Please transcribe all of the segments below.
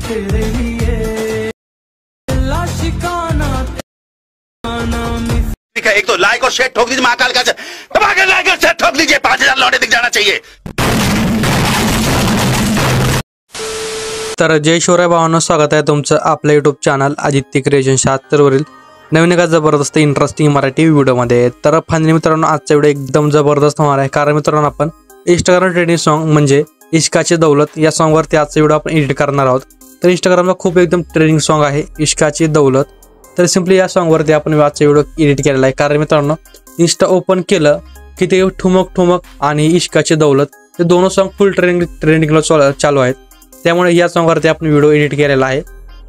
तेरे लिए लाशिकाना ठीक है, एक तो लाइक और शेयर ठोक दीजिए, महाकाल का दबाकर लाइक और शेयर ठोक दीजिए, 5000 लौटे दिख जाना चाहिए। तर जय शिवराय भावांनो, स्वागत आहे तुमचं आपल्या यूट्यूब चॅनल आदित्य क्रिएशन 76 वरील नवीन एका जबरदस्त इंटरेस्टिंग मराठी व्हिडिओमध्ये। तर फायनली मित्रांनो, आजचा व्हिडिओ एकदम जबरदस्त होणार आहे, कारण मित्रांनो आपण इंस्टाग्राम ट्रेंडिंग सॉन्ग म्हणजे इश्काची दौलत या सॉन्गवरती आजचा व्हिडिओ आपण एडिट करणार आहोत। तर इंस्टाग्रामला खूप एकदम ट्रेंडिंग सॉन्ग आहे इश्काची दौलत। तर सिंपली या सॉन्गवरती आपण आजचा व्हिडिओ एडिट केलेला आहे, कारण मित्रांनो इंस्टा ओपन केलं की ते ठुमक ठुमक आणि इश्काची दौलत हे दोनों सॉन्ग फुल ट्रेंडिंगला चालू आहेत, त्यामुळे या सॉन्गवरती आपण व्हिडिओ एडिट केलेला आहे।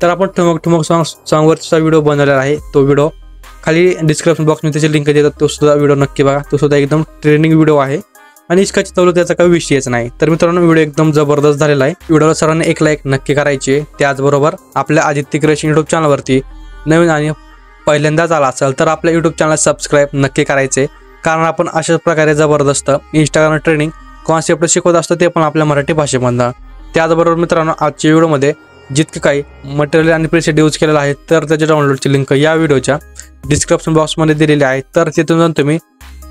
तर आपण ठुमक ठुमक सॉन्गवरचा व्हिडिओ बनवलेला आहे, तो व्हिडिओ खाली डिस्क्रिप्शन बॉक्समध्ये त्याची लिंक देतात, तो सुद्धा व्हिडिओ नक्की बघा, तो सुद्धा एकदम ट्रेंडिंग व्हिडिओ आहे आणि इश्काची दौलत याचा काही विषयच नाही। तर मित्रांनो, व्हिडिओ एकदम जबरदस्त झालेला आहे, व्हिडिओला सर्वांनी एक लाईक नक्की करायची। त्याचबरोबर आपल्या आदित्य क्रिएशन यूट्यूब चॅनलवरती नवीन आणि पहिल्यांदाच आला असेल तर आपल्या यूट्यूब चॅनल सबस्क्राईब नक्की करायचे, कारण आपण अशाच प्रकारे जबरदस्त इंस्टाग्राम ट्रेंडिंग कॉन्सेप्ट शिकवत असतो, ते पण आपल्या मराठी भाषेमधून। त्याचबरोबर मित्रांनो, आजच्या व्हिडिओमध्ये जितके काही मटेरियल आणि प्रीसेट यूज केलेला आहे तर त्याच्या डाउनलोडची लिंक या व्हिडिओच्या डिस्क्रिप्शन बॉक्समध्ये दिलेली आहे, तर तिथून जाऊन तुम्ही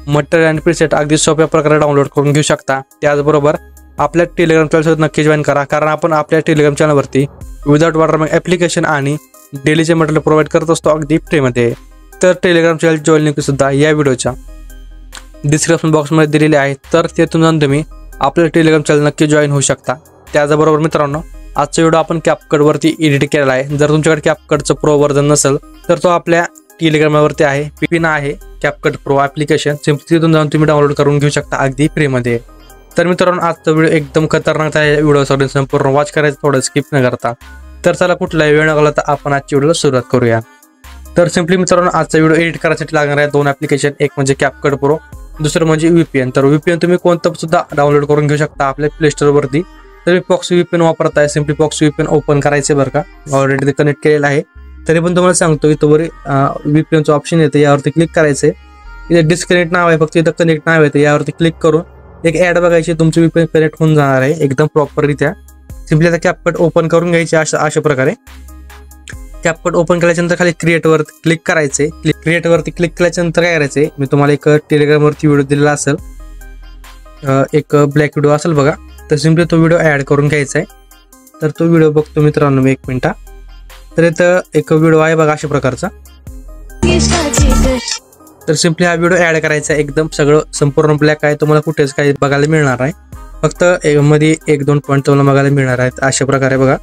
मटेरियल आणि प्रीसेट अगदी सोप्या प्रकारे डाउनलोड करून घेऊ शकता। त्याचबरोबर आपल्या टेलिग्राम चॅनल नक्की जॉईन करा, कारण आपण आपल्या टेलिग्राम चॅनलवरती विदाउट वॉटरमार्क ॲप्लिकेशन आणि डेलीचे मटेरियल प्रोव्हाइड करत असतो अगदी फ्रीमध्ये। तर टेलिग्राम चॅनल जॉईन लिंक सुद्धा या व्हिडिओच्या डिस्क्रिप्शन बॉक्समध्ये दिलेली आहे, तर तिथून जाऊन तुम्ही आपल्या टेलिग्राम चॅनल नक्की जॉईन होऊ शकता। त्याचबरोबर मित्रांनो, आजचा व्हिडिओ आपण कॅपकटवरती एडिट केलेला आहे। जर तुमच्याकडे कॅपकटचं प्रो व्हर्जन नसेल तर तो आपल्या टेलिग्रामवरती आहे, पिन आहे कॅपकट प्रो ॲप्लिकेशन, सिम्पली तिथून जाऊन तुम्ही डाउनलोड करून घेऊ शकता अगदी फ्रीमध्ये। तर मित्रांनो, आजचा व्हिडिओ एकदम खतरनाक आहे, व्हिडिओसाठी संपूर्ण वॉच करायचं, थोडं स्किप न करता। तर चला, कुठलाही वेळ न घालवता आपण आजच्या व्हिडिओला सुरुवात करूया। तर सिम्पली मित्रांनो, आजचा व्हिडिओ एडिट करायसाठी लागणार आहे दोन ॲप्लिकेशन, एक म्हणजे कॅपकट प्रो, दुसरं म्हणजे VPN। तर VPN तुम्ही कोणतं सुद्धा डाउनलोड करून घेऊ शकता आपल्या प्ले स्टोरवरती। तर पॉक्स VPN वापरताय, सिम्पली पॉक्स VPN ओपन करायचे बरं का, ऑलरेडी ते कनेक्ट केलेलं आहे। तरी पण तुम्हाला सांगतो, इथं वर VPNचं ऑप्शन येतं, यावरती क्लिक करायचं, इथे डिस्कनेक्ट नाव आहे, फक्त इथं कनेक्ट नाव येतं, यावरती क्लिक करून एक ॲड बघायची, तुमचं VPN कनेक्ट होऊन जाणार आहे एकदम प्रॉपररित्या। सिम्पली आता कॅपकट ओपन करून घ्यायचे अशा प्रकारे। कॅपकट ओपन केल्याच्यानंतर खाली क्रिएटवरती क्लिक करायचे, क्रिएटवरती क्लिक केल्याच्यानंतर काय करायचे, मी तुम्हाला एक टेलिग्रामवरती व्हिडिओ दिलेला असेल, एक ब्लॅक व्हिडिओ असेल बघा, तर सिम्पली तो व्हिडिओ ॲड करून घ्यायचा आहे। तर तो व्हिडिओ बघतो मित्रांनो, एक मिनिटा। तर इथं एक व्हिडिओ आहे बघा अशा प्रकारचा, तर सिम्पली हा व्हिडिओ ॲड करायचा आहे, एकदम सगळं संपूर्ण ब्लॅक आहे, तुम्हाला कुठेच काही बघायला मिळणार आहे, फक्त मध्ये 1-2 पॉईंट तुम्हाला बघायला मिळणार आहेत अशा प्रकारे बघा,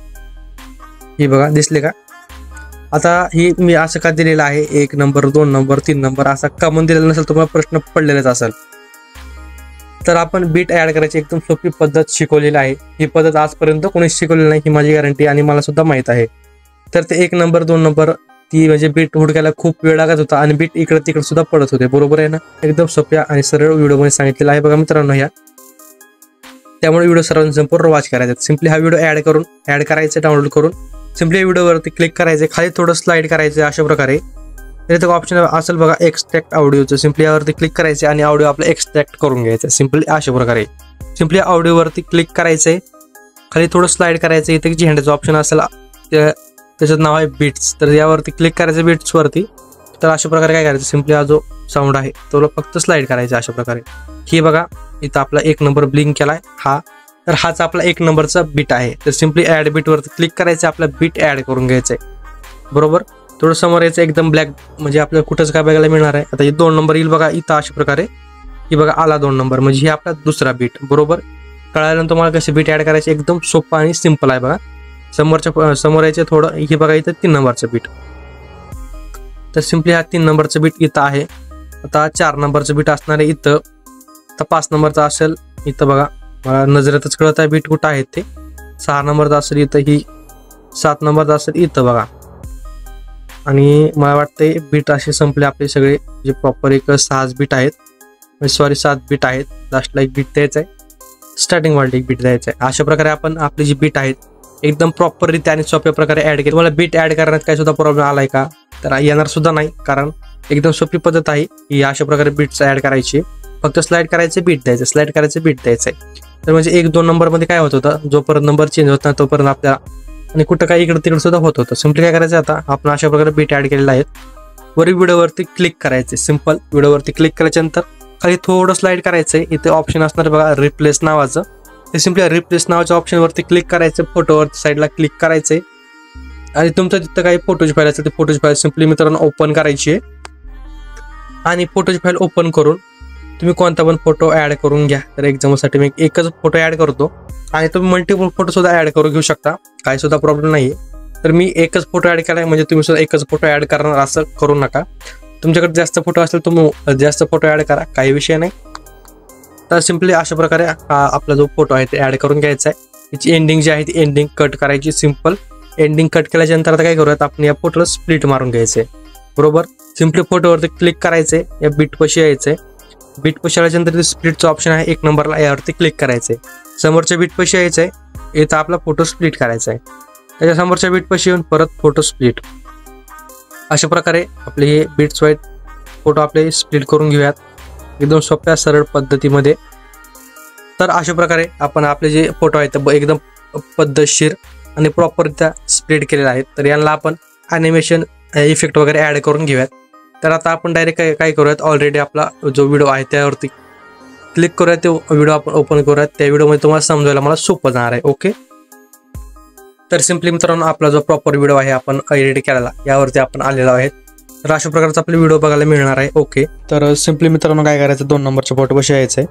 ही बघा दिसले का। आता ही मी असं का दिलेलं आहे, 1 नंबर 2 नंबर 3 नंबर असा कमन दिलेला नसेल, तुम्हाला प्रश्न पडलेलाच असेल। तर आपण बीट ॲड करायची एकदम सोपी पद्धत शिकवलेली आहे, ही पद्धत आजपर्यंत कोणीच शिकवलेली नाही, ही माझी गॅरंटी आणि मला सुद्धा माहीत आहे। तर ते 1 नंबर 2 नंबर ती म्हणजे बीट हुडकायला खूप वेळ लागत होता आणि बीट इकडे तिकडे सुद्धा पडत होते, बरोबर आहे ना। एकदम सोप्या आणि सरळ व्हिडिओमध्ये सांगितलेलं आहे बघा मित्रांनो ह्या, त्यामुळे व्हिडिओ सर्वांनी संपूर्ण वॉच करायचा। सिम्पली हा व्हिडिओ ॲड करायचा, डाउनलोड करून सिम्पली व्हिडिओवरती क्लिक करायचे, खाली थोडं स्लाइड करायचं अशा प्रकारे। इथे ऑप्शन असेल बघा एक्सट्रॅक्ट ऑडिओचं, सिम्पली यावरती क्लिक करायचे आणि ऑडिओ आपलं एक्सट्रॅक्ट करून घ्यायचं, सिम्पली अशा प्रकारे। सिम्पली ऑडिओवरती क्लिक करायचंय, खाली थोडं स्लाइड करायचं, इथे जी हँडचं ऑप्शन असेल त्याचं नाव आहे बीट्स, तर यावरती क्लिक करायचं बीट्सवरती। तर अशा प्रकारे काय करायचं, सिम्पली हा जो साऊंड आहे तो फक्त स्लाइड करायचा अशा प्रकारे। ही बघा इथं आपला 1 नंबर ब्लिंक केलाय हा, तर हाच आपला 1 नंबरचा बीट आहे। तर सिम्पली ॲड बीटवरती क्लिक करायचं, आपला बीट ॲड करून घ्यायचंय, बरोबर। थोडं समोर यायचं, एकदम ब्लॅक म्हणजे आपल्याला कुठंच काय बघायला मिळणार आहे। आता हे 2 नंबर येईल बघा इथं अशा प्रकारे, ही बघा आला 2 नंबर, म्हणजे ही आपला दुसरा बीट, बरोबर। कळाल्यानंतर तुम्हाला कसे बीट ॲड करायचे, एकदम सोपं आणि सिम्पल आहे बघा। समोर यायचं थोडं, ही बघा इथं 3 नंबरचं बीट, तर सिम्पली हा 3 नंबरचं बीट इथं आहे। आता 4 नंबरचं बीट असणार आहे इथं, आता 5 नंबरचं असेल इथं बघा, मला नजरेतच कळत आहे बीट कुठं आहेत ते। 6 नंबरचं असेल इथं, ही 7 नंबरचं असेल इथं बघा, आणि मला वाटते बीट असे संपले आपले सगळे, जे प्रॉपर एक 6 बीट आहेत, सॉरी 7 बीट आहेत, लास्टला एक बीट द्यायचं आहे, स्टार्टिंग वाले एक बीट द्यायचं आहे। अशा प्रकारे आपण आपली जी बीट आहेत एकदम प्रॉपररित्या आणि सोप्या प्रकारे ॲड केली। तुम्हाला बीट ॲड करण्यात काही सुद्धा प्रॉब्लेम आलाय का, तर येणार सुद्धा नाही, कारण एकदम सोपी पद्धत आहे ही अशा प्रकारे बीट्स ॲड करायची, फक्त स्लाइड करायचे बीट द्यायचं, स्लाइड करायचे बीट द्यायचं आहे। तर म्हणजे 1-2 नंबरमध्ये काय होत होतं, जोपर्यंत नंबर चेंज होत नाही तोपर्यंत आपल्याला आणि कुठं काही इकडे तिकडे सुद्धा होत होतं. सिम्पली काय करायचं, आता आपण अशा प्रकारे बीट ऍड केलेला आहेत. वरील व्हिडिओवरती क्लिक करायचे. सिंपल व्हिडिओवरती क्लिक केल्याच्या नंतर खाली थोडं स्लाइड करायचंय. इथे ऑप्शन असणार बघा रिप्लेस नावाचं. ते सिम्पली रिप्लेस नावाच्या ऑप्शनवरती क्लिक करायचं. फोटोवरती साईडला क्लिक करायचंय आणि तुमचं तिथं काही फोटोची फाईल असेल ते फोटोची फाईल सिम्पली मित्रांनो ओपन करायची आहे. आणि फोटोची फाईल ओपन करून तुम्ही कोणता पण फोटो ऍड करून घ्या. तर एक्झाम्पलसाठी मी एकच फोटो ऍड करतो आणि तुम्ही मल्टिपल फोटो सुद्धा ऍड करून घेऊ शकता, काही सुद्धा प्रॉब्लेम नाहीये. तर मी एकच फोटो ऍड केलाय, म्हणजे तुम्ही सुद्धा एकच फोटो ऍड करणार असं करू नका. तुमच्याकडे जास्त फोटो असेल तुम्ही जास्त फोटो ऍड करा, काही विषय नाही. तर सिम्पली अशा प्रकारे आपला जो फोटो आहे ते ऍड करून घ्यायचा आहे. त्याची एंडिंग जी आहे ती एंडिंग कट करायची. सिम्पल एंडिंग कट केल्याच्या नंतर आता काय करूयात, आपण या फोटोला स्प्लिट मारून घ्यायचंय. बरोबर, सिम्पली फोटोवरती क्लिक करायचंय. या बीट पशी यायचंय. बीट पशी आल्याच्यानंतर स्प्लिटचं ऑप्शन आहे 1 नंबरला, यावरती क्लिक करायचंय. समोरच्या बीट पशी यायचंय. इथं आपला फोटो स्प्लिट करायचा आहे. त्याच्या समोरच्या बीट पशी येऊन परत फोटो स्प्लिट. अशा प्रकारे आपले हे बीट्स वाईट फोटो आपले स्प्लिट करून घेऊयात एकदम सोप्या सरळ पद्धतीमध्ये. तर अशा प्रकारे आपण आपले जे फोटो आहेत एकदम पद्धतशीर आणि प्रॉपररित्या स्प्लिट केलेले आहेत. तर यांना आपण ॲनिमेशन इफेक्ट वगैरे ॲड करून घेऊयात. तर आता आपण डायरेक्ट काय करूयात, ऑलरेडी आपला जो व्हिडिओ आहे त्यावरती क्लिक करूयात. तो व्हिडिओ आपण ओपन करूयात. त्या व्हिडिओमध्ये तुम्हाला समजायला मला सोपं जाणार आहे. ओके, तर सिम्पली मित्रांनो आपला जो प्रॉपर व्हिडिओ आहे आपण एडिट केलेला यावरती आपण आलेलो आहे. तर अशा प्रकारचा आपला व्हिडिओ बघायला मिळणार आहे. ओके, तर सिम्पली मित्रांनो काय करायचं, 2 नंबरच्या फोटो कशी यायचं,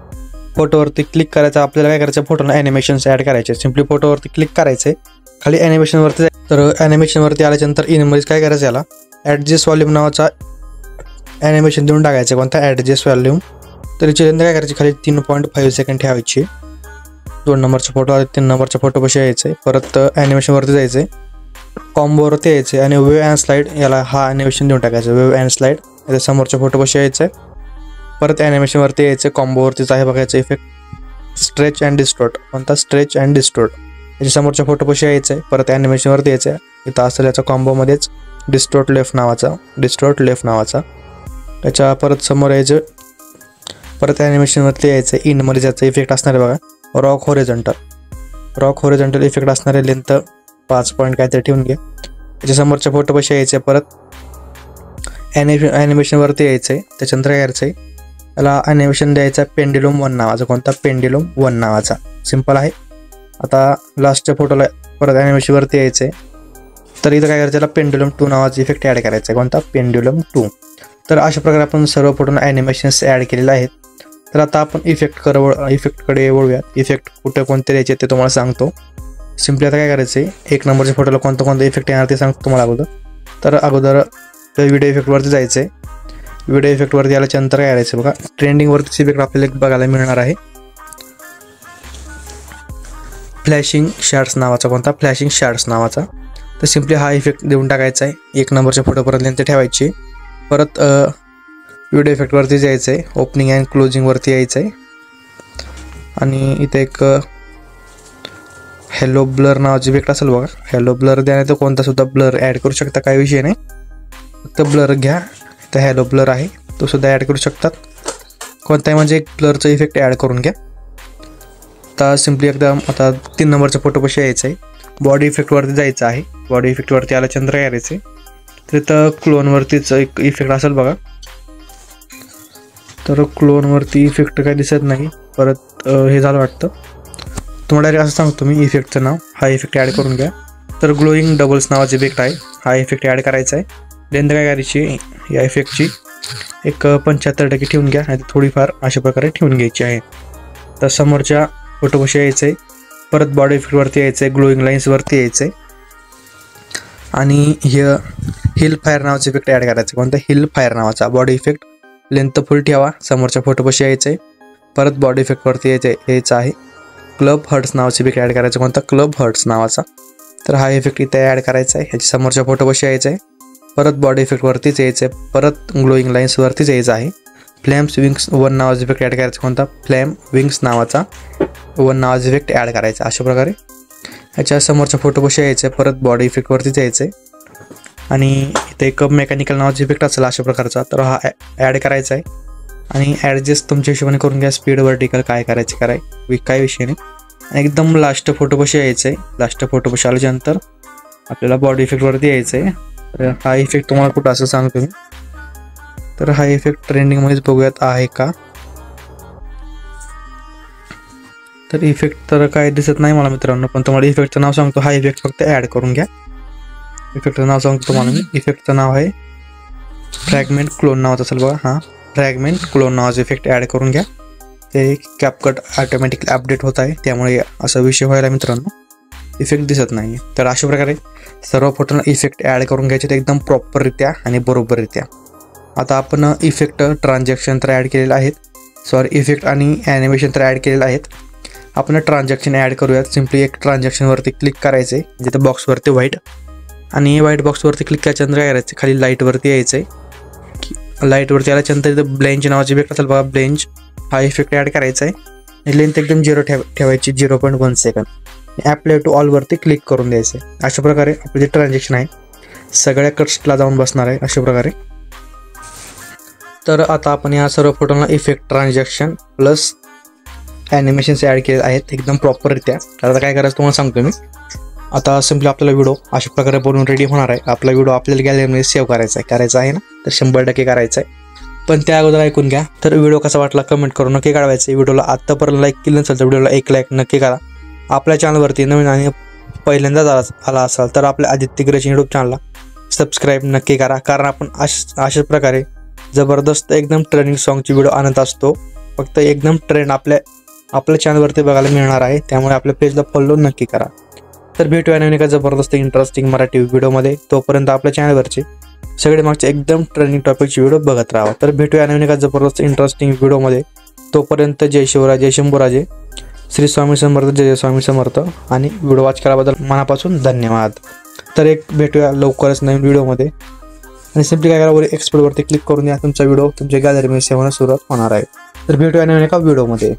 फोटोवरती क्लिक करायचं. आपल्याला काय करायचं, फोटोला ॲनिमेशन्स ॲड करायचे. सिम्पली फोटोवरती क्लिक करायचे. खाली ॲनिमेशनवरती तर ॲनिमेशनवरती आल्याच्यानंतर इनमध्ये काय करायचं, याला ॲडजस्ट व्हॉल्यूम नावाचा ॲनिमेशन देऊन टाकायचं. कोणता, ॲडजस्ट व्हॉल्यूम. तर याची लेंथ काय करायची, खाली 3.5 सेकंड ठेवायची. 2 नंबरचा फोटो आला, 3 नंबरचा फोटो कशी यायचं. परत ॲनिमेशनवरती जायचं, कॉम्बोवरती यायचे आणि वेव्ह अँड स्लाइड याला हा ॲनिमेशन देऊन टाकायचं. Wave and slide. याच्या समोरच्या फोटो कशी यायचं. परत ॲनिमेशनवरती यायचं, कॉम्बोवरतीच आहे बघायचं इफेक्ट स्ट्रेच अँड डिस्टोर्ट. कोणता, स्ट्रेच अँड डिस्टोर्ट. याच्या समोरच्या फोटो कशी यायचं. परत ॲनिमेशनवरती यायचं. इथं असेल याच्या कॉम्बोमध्येच डिस्टोर्ट लेफ्ट नावाचा. त्याच्या परत समोर यायचं. परत ॲनिमेशनवरती यायचं. इनमध्ये ज्याचा इफेक्ट असणार आहे बघा, रॉक होरिझॉन्टल इफेक्ट असणार आहे. लेंथ 5 पॉईंट काहीतरी ठेवून घ्या. त्याच्या समोरच्या फोटो कशी यायचे. परत ॲनिमेशनवरती यायचं आहे. त्याच्यानंतर काय करायचं आहे, याला ॲनिमेशन द्यायचा पेंड्युलम 1 नावाचा. कोणता, पेंड्युलम 1 नावाचा. सिम्पल आहे. आता लास्टच्या फोटोला परत ॲनिमेशनवरती यायचं आहे. तर इथं काय करायचं, याला पेंड्युलम 2 नावाचा इफेक्ट ॲड करायचा आहे. कोणता, पेंड्युलम 2. तर अशा प्रकारे आपण सर्व फोटोना ॲनिमेशन्स ॲड केलेले आहेत. तर आता आपण इफेक्टकडे वळूयात. इफेक्ट कुठं कोणते द्यायचे ते तुम्हाला सांगतो. सिम्पली आता काय करायचं आहे, 1 नंबरच्या फोटोला कोणता इफेक्ट येणार ते सांगतो तुम्हाला अगोदर. तर अगोदर व्हिडिओ इफेक्टवरती जायचं आहे. व्हिडिओ इफेक्टवरती आल्याच्यानंतर काय करायचं बघा, ट्रेंडिंगवरतीच इफेक्ट आपल्याला बघायला मिळणार आहे. फ्लॅशिंग शॅड्स नावाचा. कोणता, फ्लॅशिंग शॅड्स नावाचा. तर सिम्पली हा इफेक्ट देऊन टाकायचा आहे. 1 नंबरच्या फोटोपर्यंत लेंथ ठेवायची. परत व्हिडिओ इफेक्टवरती जायचं आहे. ओपनिंग अँड क्लोजिंगवरती यायचं आहे. आणि इथे एक हॅलो ब्लर नावाची इफेक्ट असेल बघा. हॅलो ब्लर द्या, तर कोणता सुद्धा ब्लर ॲड करू शकता, काही विषय नाही. फक्त ब्लर घ्या. तर हॅलो ब्लर आहे तो सुद्धा ॲड करू शकतात. कोणताही म्हणजे एक ब्लरचा इफेक्ट ॲड करून घ्या. आता सिम्पली एकदम आता 3 नंबरचा फोटो कशी यायचं आहे. बॉडी इफेक्टवरती जायचं आहे. बॉडी इफेक्टवरती आल्याच्यानंतर काय करायचं आहे, तर इथं क्लोनवरतीच एक इफेक्ट असेल बघा. तर क्लोनवरती इफेक्ट काही दिसत नाही. परत हे झालं वाटतं. तुम्हाला डायरेक्ट असं सांगतो मी इफेक्टचं नाव. हा इफेक्ट ॲड करून घ्या. तर ग्लोईंग डबल्स नावाचा इफेक्ट आहे. हा इफेक्ट ॲड करायचा आहे. लेंथ काय करायची या इफेक्टची एक 75% ठेवून घ्या. आणि थोडीफार अशा प्रकारे ठेवून घ्यायची आहे. तर समोरच्या फोटो कशी यायचं आहे. परत बॉडी इफेक्टवरती यायचं आहे. ग्लोईंग लाईन्सवरती यायचं आहे. आणि हिल फायर नावाचा इफेक्ट ॲड करायचा. कोणता, हिल फायर नावाचा. बॉडी इफेक्ट लेंथ फुल ठेवा. समोरच्या फोटो कशी यायचं आहे. परत बॉडी इफेक्टवरती यायचं आहे. क्लब हर्ट्स नावाचा इफेक्ट ॲड करायचा. कोणता, क्लब हर्ट्स नावाचा. तर हा इफेक्ट इथे ॲड करायचा आहे. ह्याच्या समोरच्या फोटो कशी यायचं आहे. परत बॉडी इफेक्टवरतीच यायचं आहे. परत ग्लोईंग लाईन्सवरतीच यायचं आहे. फ्लॅम्स विंग्स 1 नावाचा इफेक्ट ॲड करायचा. कोणता, फ्लॅम विंग्स नावाचा 1 नावाचा इफेक्ट ॲड करायचा. अशा प्रकारे ह्याच्या समोरच्या फोटो कशी यायचं आहे. परत बॉडी इफेक्टवरतीच यायचं आहे. आणि इथे एक मेकॅनिकल नावाचा इफेक्ट असेल अशा प्रकारचा. तर हा ॲड करायचा आहे. आणि ॲडजस्ट तुमच्या हिशोबाने करून घ्या. स्पीड वर्टिकल काय करायचं काही विषय नाही. आणि एकदम लास्ट फोटो कशी यायचं आहे. लास्ट फोटो कशी आल्याच्यानंतर आपल्याला बॉडी इफेक्टवरती यायचं आहे. तर हा इफेक्ट तुम्हाला कुठं असं सांगतो मी. तर हा इफेक्ट ट्रेंडिंगमध्येच बघूयात आहे का. तर इफेक्ट तर काय दिसत नाही मला मित्रांनो, पण तुम्हाला इफेक्टचं नाव सांगतो. हा इफेक्ट फक्त ॲड करून घ्या. इफेक्टचं नाव सांगतो तुम्हाला मी. इफेक्टचं नाव आहे फ्रॅगमेंट क्लोन नावाचं असेल बघा. हां, फ्रॅगमेंट क्लोन नावाचं इफेक्ट ॲड करून घ्या. ते कॅपकट ऑटोमॅटिकली अपडेट होत आहे, त्यामुळे असा विषय व्हायला मित्रांनो इफेक्ट दिसत नाही. तर अशा प्रकारे सर्व फोटोला इफेक्ट ॲड करून घ्यायचे ते एकदम प्रॉपररित्या आणि बरोबररित्या. आता आपण इफेक्ट ट्रान्झॅक्शन तर ॲड केलेलं आहेत. इफेक्ट आणि ॲनिमेशन तर ॲड केलेलं आहेत. आपण ट्रान्झॅक्शन ॲड करूयात. सिम्पली एक ट्रान्झॅक्शनवरती क्लिक करायचं आहे, जिथे बॉक्सवरती व्हाईट, आणि व्हाईट बॉक्सवरती क्लिक केल्याच्यानंतर काय करायचं, खाली लाईटवरती यायचं आहे. लाईटवरती आल्याच्यानंतर इथं ब्लेंज नावाचे इफेक्ट असेल बघा, ब्लेंज हा इफेक्ट ॲड करायचा आहे. लेंथ एकदम 0 ठेवायची, 0.1 सेकंड. ॲप्लाय टू ऑलवरती क्लिक करून द्यायचं आहे. अशा प्रकारे आपलं जे ट्रान्झॅक्शन आहे सगळ्या कट्सला जाऊन बसणार आहे अशा प्रकारे. तर आता आपण या सर्व फोटोला effect, transaction plus animations add केले आहेत एकदम प्रॉपररित्या. तर आता काय करायचं तुम्हाला सांगतो मी. आता सिम्पली आपल्याला व्हिडिओ अशा प्रकारे बनवून रेडी होणार आहे. आपला व्हिडिओ आपल्याला गॅलरीमध्ये सेव्ह करायचा आहे ना, तर 100% करायचा आहे. पण त्या अगोदर ऐकून घ्या. तर व्हिडिओ कसा वाटला कमेंट करून नक्की कळवायचं. व्हिडिओला आत्तापर्यंत लाईक केलं नसेल तर व्हिडिओला 1 लाईक नक्की करा. आपल्या चॅनलवरती नवीन आणि पहिल्यांदाच आला असाल तर आपल्या आदित्य क्रिएशन यूट्यूब चॅनलला सबस्क्राईब नक्की करा, कारण आपण अशाच प्रकारे जबरदस्त एकदम ट्रेंडिंग सॉन्गची व्हिडिओ आणत असतो. फक्त एकदम ट्रेंड आपल्या चॅनलवरती बघायला मिळणार आहे, त्यामुळे आपल्या पेजला फॉलो नक्की करा. तर भेटूया नवीन एका जबरदस्त इंटरेस्टिंग मराठी व्हिडिओमध्ये. तोपर्यंत आपल्या चॅनलवरचे सगळे मागचे एकदम ट्रेंडिंग टॉपिकची व्हिडिओ बघत राहा. तर भेटूया नवीन एका जबरदस्त इंटरेस्टिंग व्हिडिओमध्ये. तोपर्यंत जय शिवराय, जय शंभूराजे, श्री स्वामी समर्थ, जय स्वामी समर्थ. आणि व्हिडिओ वॉच केल्याबद्दल मनापासून धन्यवाद. तर भेटूया लवकरच नवीन व्हिडिओमध्ये. आणि सिम्पली काय करा, एक्सपोर्टवरती क्लिक करून या. तुमचा व्हिडिओ तुमच्या गॅलरीमध्ये सेव्ह होण्यास सुरुवात होणार आहे. तर भेटूया नवीन एका व्हिडिओमध्ये.